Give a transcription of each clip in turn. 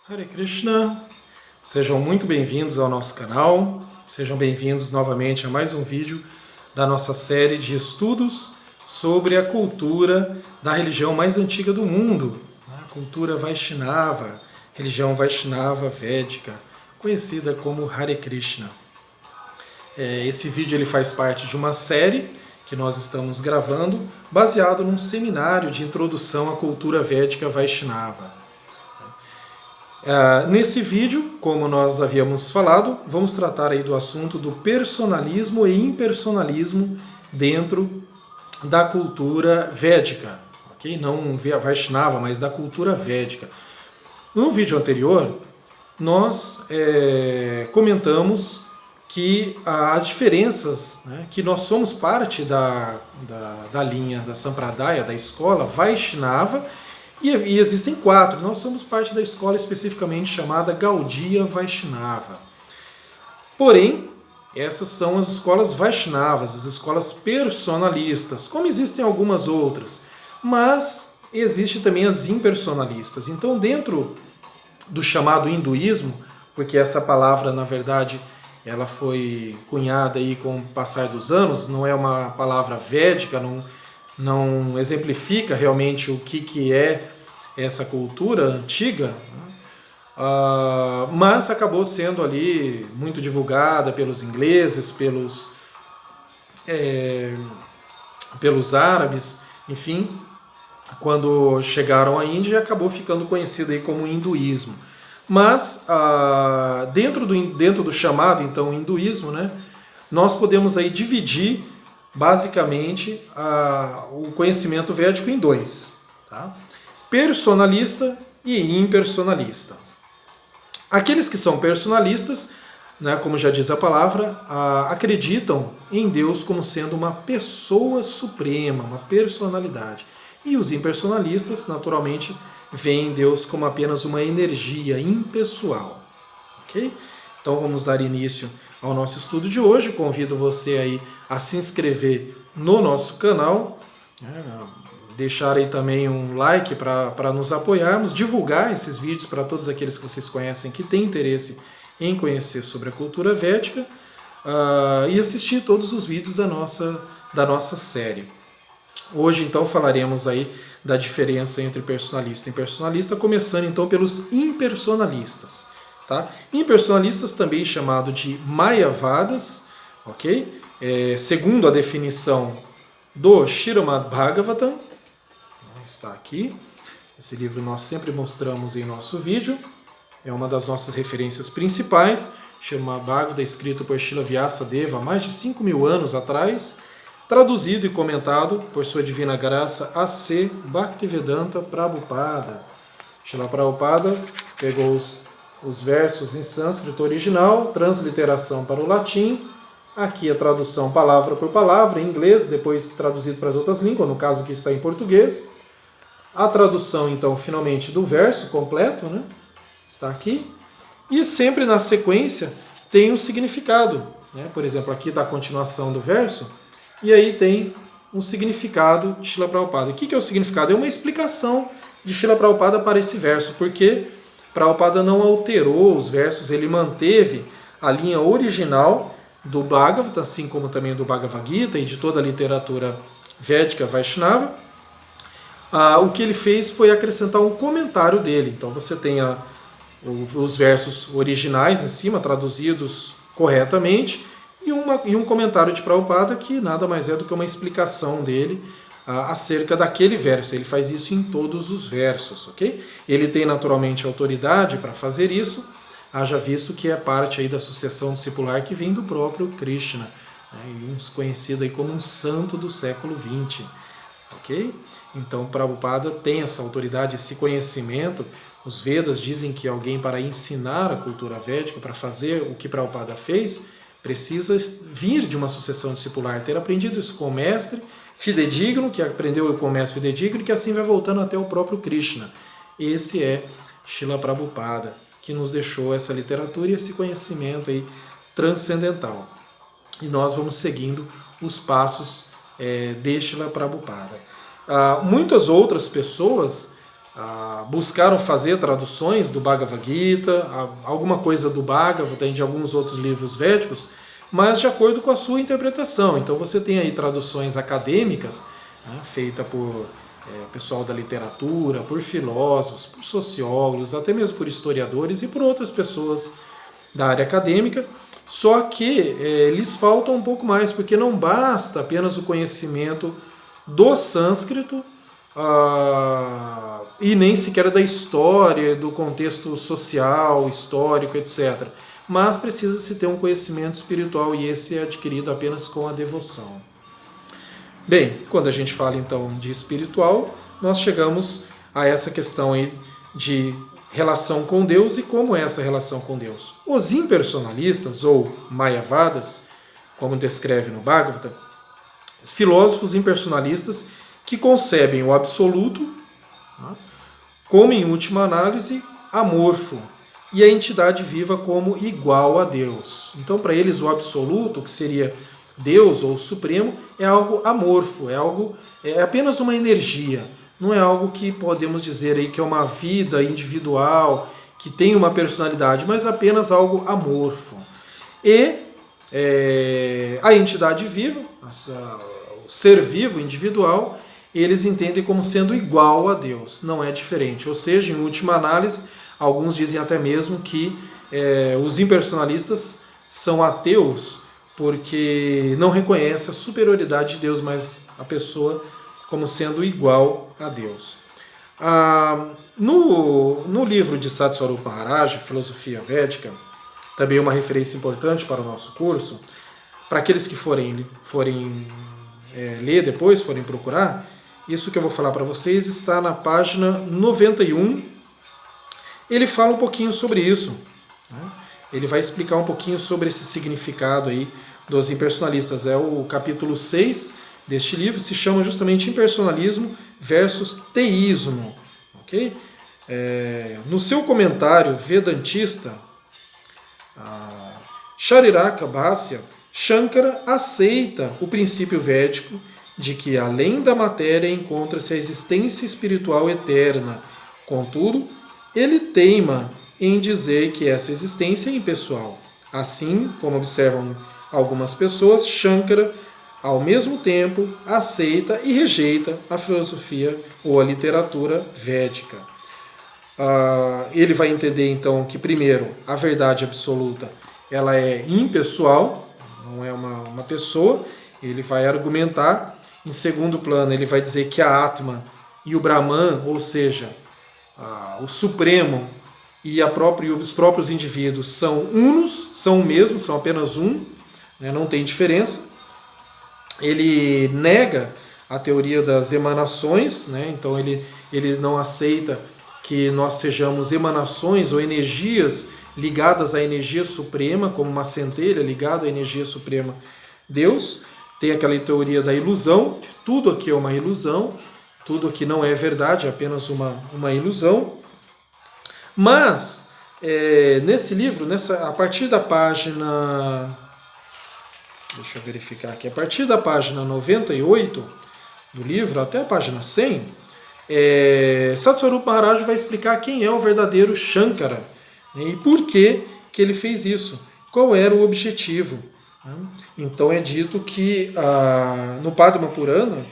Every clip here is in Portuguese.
Hare Krishna, sejam muito bem-vindos ao nosso canal, sejam bem-vindos novamente a mais um vídeo da nossa série de estudos sobre a cultura da religião mais antiga do mundo, a cultura Vaishnava, religião Vaishnava védica, conhecida como Hare Krishna. Esse vídeo ele faz parte de uma série que nós estamos gravando, baseado num seminário de introdução à cultura védica Vaishnava. Nesse vídeo, como nós havíamos falado, vamos tratar aí do assunto do personalismo e impersonalismo dentro da cultura védica, ok? Não Vaishnava, mas da cultura védica. No vídeo anterior, nós comentamos que as diferenças, né, que nós somos parte da linha da Sampradaya, da escola Vaishnava, e existem 4, nós somos parte da escola especificamente chamada Gaudiya Vaishnava. Porém, essas são as escolas Vaishnavas, as escolas personalistas, como existem algumas outras, mas existe também as impersonalistas. Então, dentro do chamado hinduísmo, porque essa palavra, na verdade, ela foi cunhada aí com o passar dos anos, não é uma palavra védica, não exemplifica realmente o que é essa cultura antiga, mas acabou sendo ali muito divulgada pelos ingleses, pelos árabes, enfim, quando chegaram à Índia acabou ficando conhecido aí como hinduísmo. Mas dentro do chamado então hinduísmo, né, nós podemos aí dividir basicamente o conhecimento védico em 2, tá? Personalista e impersonalista. Aqueles que são personalistas, né, como já diz a palavra, acreditam em Deus como sendo uma pessoa suprema, uma personalidade. E os impersonalistas, naturalmente, veem Deus como apenas uma energia impessoal. Ok? Então vamos dar início ao nosso estudo de hoje. Convido você aí a se inscrever no nosso canal, deixar aí também um like para nos apoiarmos, divulgar esses vídeos para todos aqueles que vocês conhecem que têm interesse em conhecer sobre a cultura védica, e assistir todos os vídeos da nossa série. Hoje então falaremos aí da diferença entre personalista e impersonalista, começando então pelos impersonalistas. Tá? Impersonalistas, também chamado de Mayavadas, ok? Segundo a definição do Srimad Bhagavatam, está aqui. Esse livro nós sempre mostramos em nosso vídeo, é uma das nossas referências principais. Srimad Bhagavatam, escrito por Srila Vyasadeva há mais de 5.000 anos atrás, traduzido e comentado por sua divina graça A.C. Bhaktivedanta Prabhupada. Srila Prabhupada pegou os versos em sânscrito original, transliteração para o latim, aqui a tradução palavra por palavra, em inglês, depois traduzido para as outras línguas, no caso aqui está em português. A tradução, então, finalmente, do verso completo, né? Está aqui. E sempre na sequência tem um significado. Né? Por exemplo, aqui está a continuação do verso, e aí tem um significado de Srila Prabhupada. O que é o significado? É uma explicação de Srila Prabhupada para esse verso, porque Prabhupada não alterou os versos, ele manteve a linha original do Bhagavata, assim como também do Bhagavad Gita e de toda a literatura védica Vaishnava. O que ele fez foi acrescentar um comentário dele. Então você tem os versos originais em cima, traduzidos corretamente, e um comentário de Prabhupada que nada mais é do que uma explicação dele acerca daquele verso. Ele faz isso em todos os versos, ok? Ele tem naturalmente autoridade para fazer isso, haja visto que é parte aí da sucessão discipular que vem do próprio Krishna, né, conhecido aí como um santo do século XX, ok? Então Prabhupada tem essa autoridade, esse conhecimento. Os Vedas dizem que alguém para ensinar a cultura védica, para fazer o que Prabhupada fez, precisa vir de uma sucessão discipular, ter aprendido isso com o mestre fidedigno, que aprendeu com o mestre fidedigno, que assim vai voltando até o próprio Krishna. Esse é Srila Prabhupada, que nos deixou essa literatura e esse conhecimento aí transcendental. E nós vamos seguindo os passos de Srila Prabhupada. Muitas outras pessoas buscaram fazer traduções do Bhagavad Gita, alguma coisa do Bhagavata e de alguns outros livros védicos, mas de acordo com a sua interpretação. Então você tem aí traduções acadêmicas, né, feitas por pessoal da literatura, por filósofos, por sociólogos, até mesmo por historiadores e por outras pessoas da área acadêmica, só que lhes falta um pouco mais, porque não basta apenas o conhecimento do sânscrito, e nem sequer da história, do contexto social, histórico, etc. Mas precisa-se ter um conhecimento espiritual, e esse é adquirido apenas com a devoção. Bem, quando a gente fala então de espiritual, nós chegamos a essa questão aí de relação com Deus e como é essa relação com Deus. Os impersonalistas, ou Mayavadas, como descreve no Bhagavata, filósofos impersonalistas que concebem o absoluto como, em última análise, amorfo, e a entidade viva como igual a Deus. Então, para eles, o absoluto, que seria Deus ou Supremo, é algo amorfo, é apenas uma energia, não é algo que podemos dizer aí que é uma vida individual, que tem uma personalidade, mas apenas algo amorfo. E a entidade viva, o ser vivo individual, eles entendem como sendo igual a Deus, não é diferente. Ou seja, em última análise, alguns dizem até mesmo que os impersonalistas são ateus porque não reconhecem a superioridade de Deus, mas a pessoa como sendo igual a Deus. No livro de Satsvarupa Maharaj, Filosofia Védica, também uma referência importante para o nosso curso, para aqueles que forem ler depois, forem procurar, isso que eu vou falar para vocês está na página 91. Ele fala um pouquinho sobre isso, né? Ele vai explicar um pouquinho sobre esse significado aí dos impersonalistas. É o capítulo 6 deste livro, se chama justamente Impersonalismo versus Teísmo. Okay? No seu comentário vedantista, Shariraka Bhasya, Shankara aceita o princípio védico de que além da matéria encontra-se a existência espiritual eterna. Contudo, ele teima em dizer que essa existência é impessoal. Assim, como observam algumas pessoas, Shankara, ao mesmo tempo, aceita e rejeita a filosofia ou a literatura védica. Ele vai entender, então, que, primeiro, a verdade absoluta ela é impessoal, não é uma pessoa. Ele vai argumentar. Em segundo plano, ele vai dizer que a Atma e o Brahman, ou seja, o Supremo e os próprios indivíduos são unos, são o mesmo, são apenas um, né, não tem diferença. Ele nega a teoria das emanações, né, então ele não aceita que nós sejamos emanações ou energias ligadas à energia suprema, como uma centelha ligada à energia suprema Deus. Tem aquela teoria da ilusão, de tudo aqui é uma ilusão, tudo aqui não é verdade, é apenas uma ilusão. Mas, nesse livro, a partir da página... Deixa eu verificar aqui. A partir da página 98 do livro, até a página 100, Satsvarupa Maharaj vai explicar quem é o verdadeiro Shankara, né, e por que ele fez isso, qual era o objetivo. Então é dito que no Padma Purana,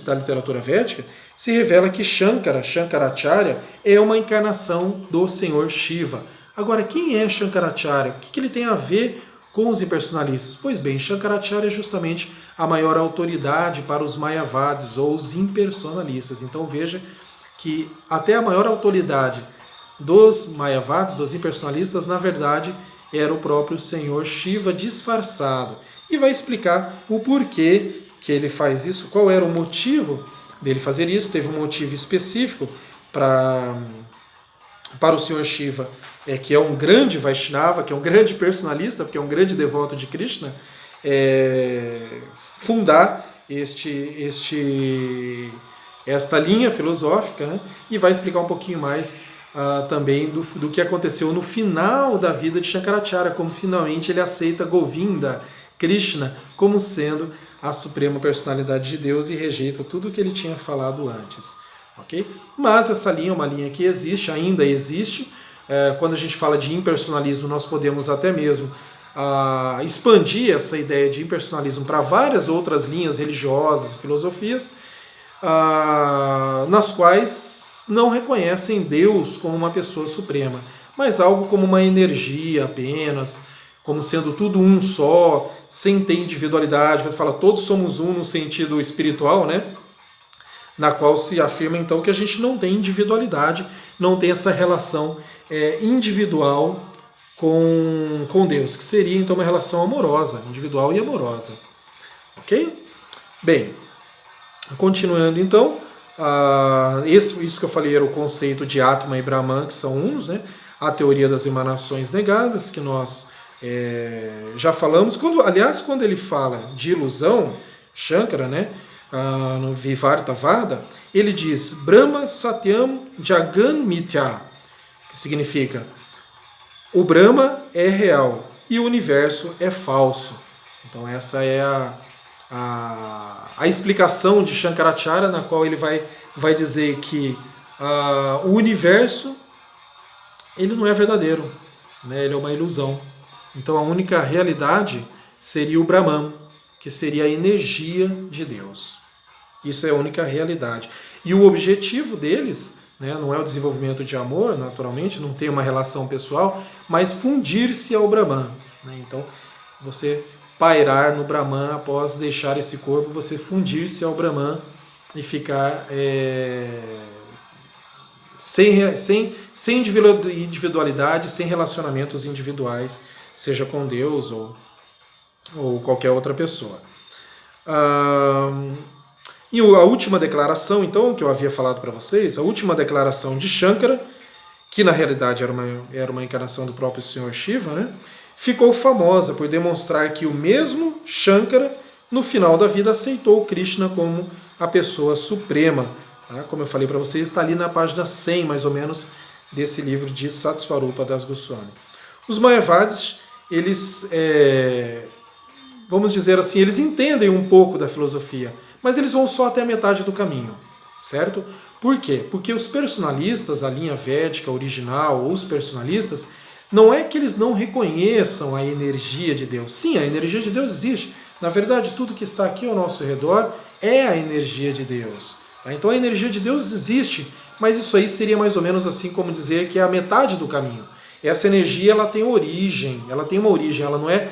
da literatura védica, se revela que Shankaracharya, é uma encarnação do Senhor Shiva. Agora, quem é Shankaracharya? O que ele tem a ver com os impersonalistas? Pois bem, Shankaracharya é justamente a maior autoridade para os Mayavadis, ou os impersonalistas. Então veja que até a maior autoridade dos Mayavadis, dos impersonalistas, na verdade, era o próprio Senhor Shiva disfarçado. E vai explicar o porquê que ele faz isso, qual era o motivo dele fazer isso. Teve um motivo específico para o Senhor Shiva, que é um grande Vaishnava, que é um grande personalista, porque é um grande devoto de Krishna, fundar esta linha filosófica, né? E vai explicar um pouquinho mais também do que aconteceu no final da vida de Shankaracharya, como finalmente ele aceita Govinda, Krishna, como sendo a suprema personalidade de Deus e rejeita tudo o que ele tinha falado antes. ok? Mas essa linha é uma linha que existe, ainda existe. Quando a gente fala de impersonalismo, nós podemos até mesmo expandir essa ideia de impersonalismo para várias outras linhas religiosas, filosofias, nas quais não reconhecem Deus como uma pessoa suprema, mas algo como uma energia apenas, como sendo tudo um só, sem ter individualidade. Quando fala todos somos um no sentido espiritual, né? Na qual se afirma então que a gente não tem individualidade, não tem essa relação individual com Deus, que seria então uma relação amorosa, individual e amorosa. Ok? Bem, continuando então, isso que eu falei era o conceito de Atman e Brahman, que são uns, né? A teoria das emanações negadas, que nós já falamos. Quando ele fala de ilusão, Shankara, né? No Vivartavada, ele diz Brahma Satyam Jagan Mithya, que significa o Brahma é real e o universo é falso. Então essa é a explicação de Shankaracharya, na qual ele vai dizer que o universo ele não é verdadeiro, né? Ele é uma ilusão. Então a única realidade seria o Brahman, que seria a energia de Deus. Isso é a única realidade. E o objetivo deles, né, não é o desenvolvimento de amor, naturalmente, não tem uma relação pessoal, mas fundir-se ao Brahman. Né? Então, você pairar no Brahman após deixar esse corpo, você fundir-se ao Brahman e ficar sem individualidade, sem relacionamentos individuais, seja com Deus ou qualquer outra pessoa. E a última declaração, então, que eu havia falado para vocês, a última declaração de Shankara, que na realidade era uma encarnação do próprio Senhor Shiva, né, ficou famosa por demonstrar que o mesmo Shankara, no final da vida, aceitou Krishna como a pessoa suprema. Tá? Como eu falei para vocês, está ali na página 100, mais ou menos, desse livro de Satsvarupa Das Goswami. Os Mayavadis, eles, vamos dizer assim, eles entendem um pouco da filosofia, mas eles vão só até a metade do caminho, certo? Por quê? Porque os personalistas, a linha védica original, ou os personalistas, não é que eles não reconheçam a energia de Deus. Sim, a energia de Deus existe. Na verdade, tudo que está aqui ao nosso redor é a energia de Deus. Tá? Então a energia de Deus existe, mas isso aí seria mais ou menos assim como dizer que é a metade do caminho. Essa energia ela tem origem, ela não é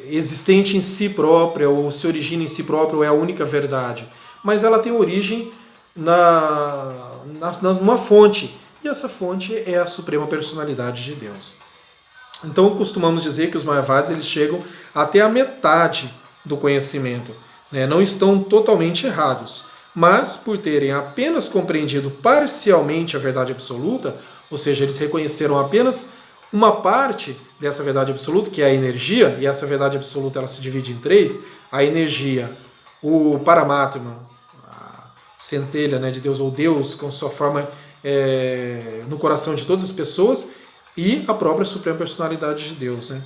existente em si própria, ou se origina em si própria, ou é a única verdade. Mas ela tem origem numa fonte, e essa fonte é a suprema personalidade de Deus. Então costumamos dizer que os Mayavadis eles chegam até a metade do conhecimento, né? Não estão totalmente errados, mas por terem apenas compreendido parcialmente a verdade absoluta, ou seja, eles reconheceram apenas uma parte dessa verdade absoluta, que é a energia, e essa verdade absoluta ela se divide em três: a energia, o Paramatma, a centelha, né, de Deus, ou Deus com sua forma no coração de todas as pessoas, e a própria Suprema Personalidade de Deus. Né?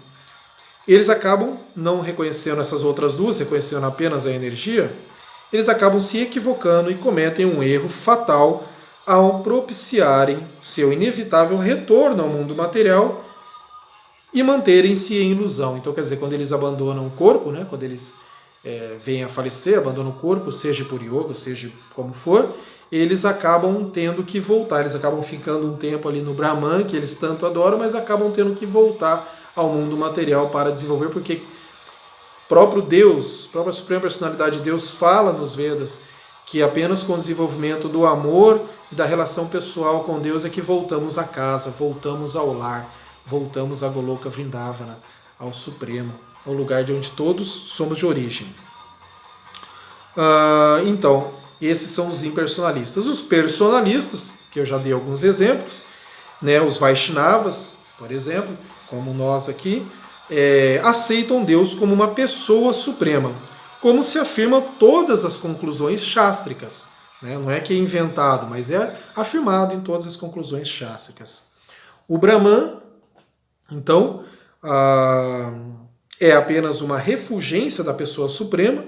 Eles acabam não reconhecendo essas outras duas, reconhecendo apenas a energia, eles acabam se equivocando e cometem um erro fatal ao propiciarem seu inevitável retorno ao mundo material e manterem-se em ilusão. Então, quer dizer, quando eles abandonam o corpo, né, quando eles vêm a falecer, abandonam o corpo, seja por yoga, seja como for, eles acabam tendo que voltar, eles acabam ficando um tempo ali no Brahman, que eles tanto adoram, mas acabam tendo que voltar ao mundo material para desenvolver, porque próprio Deus, a própria Suprema Personalidade de Deus fala nos Vedas que apenas com o desenvolvimento do amor e da relação pessoal com Deus é que voltamos à casa, voltamos ao lar, voltamos a Goloka Vrindavana, ao Supremo, ao lugar de onde todos somos de origem. Então, esses são os impersonalistas. Os personalistas, que eu já dei alguns exemplos, né, os Vaishnavas, por exemplo, como nós aqui, aceitam Deus como uma pessoa suprema, como se afirma todas as conclusões chástricas. Né? Não é que é inventado, mas é afirmado em todas as conclusões chástricas. O Brahman, então, é apenas uma refulgência da pessoa suprema,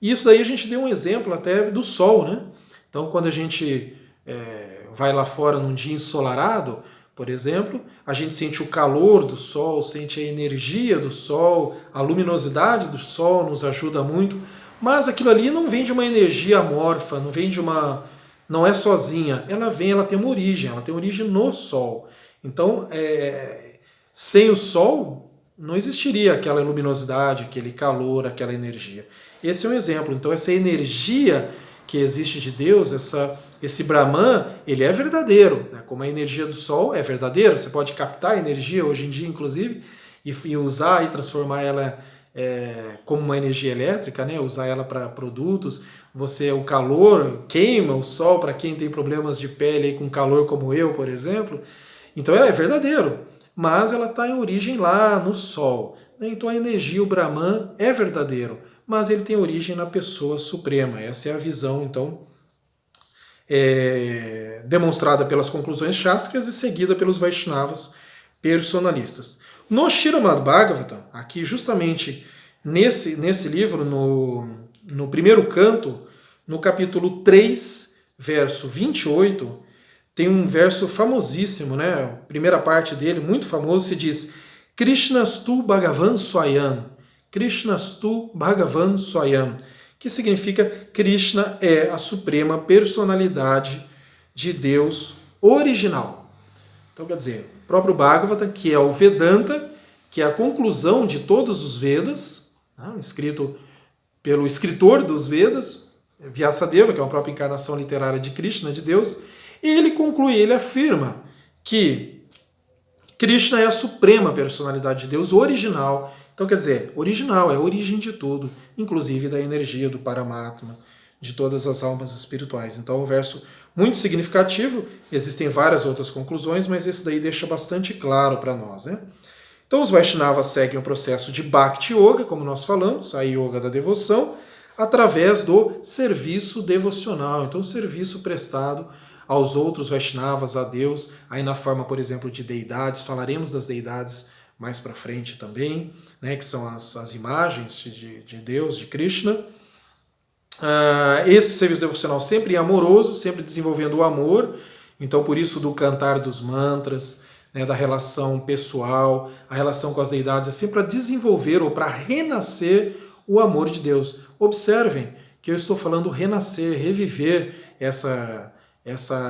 e isso daí a gente deu um exemplo até do Sol. Né? Então, quando a gente vai lá fora num dia ensolarado, por exemplo, a gente sente o calor do sol, sente a energia do sol, a luminosidade do sol nos ajuda muito, mas aquilo ali não vem de uma energia amorfa, não vem de uma... não é sozinha, ela tem uma origem, ela tem origem no sol. Então, sem o sol, não existiria aquela luminosidade, aquele calor, aquela energia. Esse é um exemplo. Então, essa energia que existe de Deus, esse Brahman, ele é verdadeiro, né? Como a energia do Sol é verdadeira, você pode captar a energia hoje em dia, inclusive, e usar e transformar ela como uma energia elétrica, né? Usar ela para produtos. O calor queima o Sol para quem tem problemas de pele aí com calor como eu, por exemplo. Então ela é verdadeiro, mas ela está em origem lá no Sol. Então a energia, o Brahman, é verdadeiro, mas ele tem origem na pessoa suprema. Essa é a visão, então, demonstrada pelas conclusões chástricas e seguida pelos Vaishnavas personalistas. No Srimad Bhagavatam, aqui justamente nesse livro, no primeiro canto, no capítulo 3, verso 28, tem um verso famosíssimo, né? A primeira parte dele, muito famoso, se diz: Krishnastu Bhagavan Swayam. Krishnastu Bhagavan Swayam, que significa Krishna é a suprema personalidade de Deus original. Então, quer dizer, o próprio Bhagavata, que é o Vedanta, que é a conclusão de todos os Vedas, né, escrito pelo escritor dos Vedas, Vyasadeva, que é uma própria encarnação literária de Krishna, de Deus, e ele conclui, ele afirma que Krishna é a suprema personalidade de Deus original. Então, quer dizer, original é a origem de tudo, inclusive da energia do Paramatma, de todas as almas espirituais. Então, um verso muito significativo, existem várias outras conclusões, mas esse daí deixa bastante claro para nós, né? Então, os Vaishnavas seguem o processo de Bhakti Yoga, como nós falamos, a yoga da devoção, através do serviço devocional. Então, o serviço prestado aos outros Vaishnavas, a Deus, aí na forma, por exemplo, de deidades, falaremos das deidades mais para frente também, né, que são as imagens de Deus, de Krishna. Esse serviço devocional sempre amoroso, sempre desenvolvendo o amor, então por isso do cantar dos mantras, né, da relação pessoal, a relação com as deidades é sempre para desenvolver ou para renascer o amor de Deus. Observem que eu estou falando renascer, reviver essa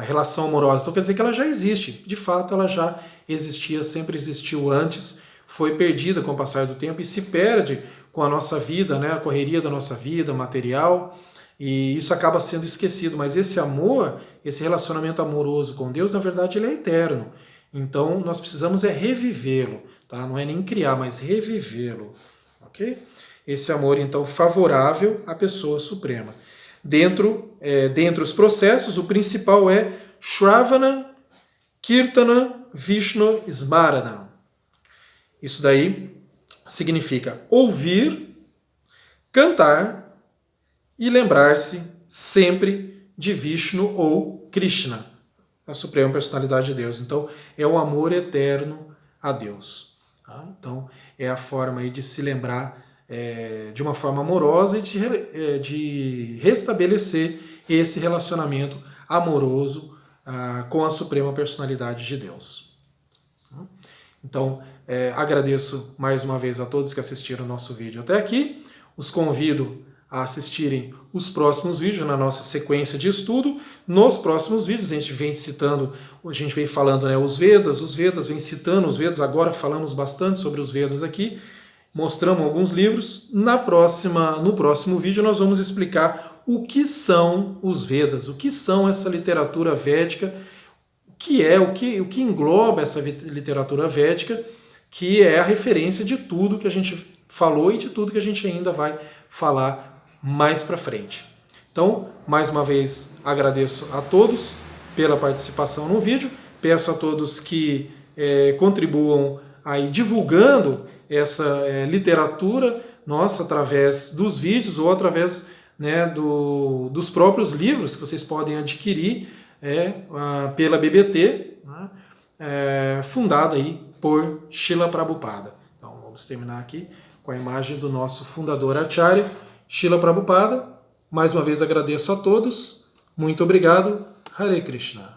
relação amorosa. Então quer dizer que ela já existe. De fato, ela já existia, sempre existiu antes, foi perdida com o passar do tempo e se perde com a nossa vida, né, a correria da nossa vida material, e isso acaba sendo esquecido. Mas esse amor, esse relacionamento amoroso com Deus, na verdade, ele é eterno. Então nós precisamos revivê-lo, tá? Não é nem criar, mas revivê-lo, ok? Esse amor, então, favorável à pessoa suprema. Dentre os processos, o principal é Shravana, Kirtana, Vishnu, Smarana. Isso daí significa ouvir, cantar e lembrar-se sempre de Vishnu ou Krishna, a suprema personalidade de Deus. Então, é o amor eterno a Deus. Tá? Então, é a forma aí de se lembrar de uma forma amorosa e de restabelecer esse relacionamento amoroso com a suprema personalidade de Deus. Então, agradeço mais uma vez a todos que assistiram o nosso vídeo até aqui. Os convido a assistirem os próximos vídeos na nossa sequência de estudo. Nos próximos vídeos a gente vem falando, né, os Vedas vem citando os Vedas, agora falamos bastante sobre os Vedas aqui, mostramos alguns livros. No próximo vídeo nós vamos explicar o que são os Vedas, o que são essa literatura védica, o que engloba essa literatura védica, que é a referência de tudo que a gente falou e de tudo que a gente ainda vai falar mais para frente. Então, mais uma vez, agradeço a todos pela participação no vídeo, peço a todos que contribuam aí divulgando essa literatura nossa através dos vídeos ou através, né, dos próprios livros que vocês podem adquirir pela BBT, né, fundada aí por Srila Prabhupada. Então vamos terminar aqui com a imagem do nosso fundador Acharya, Srila Prabhupada. Mais uma vez agradeço a todos. Muito obrigado. Hare Krishna.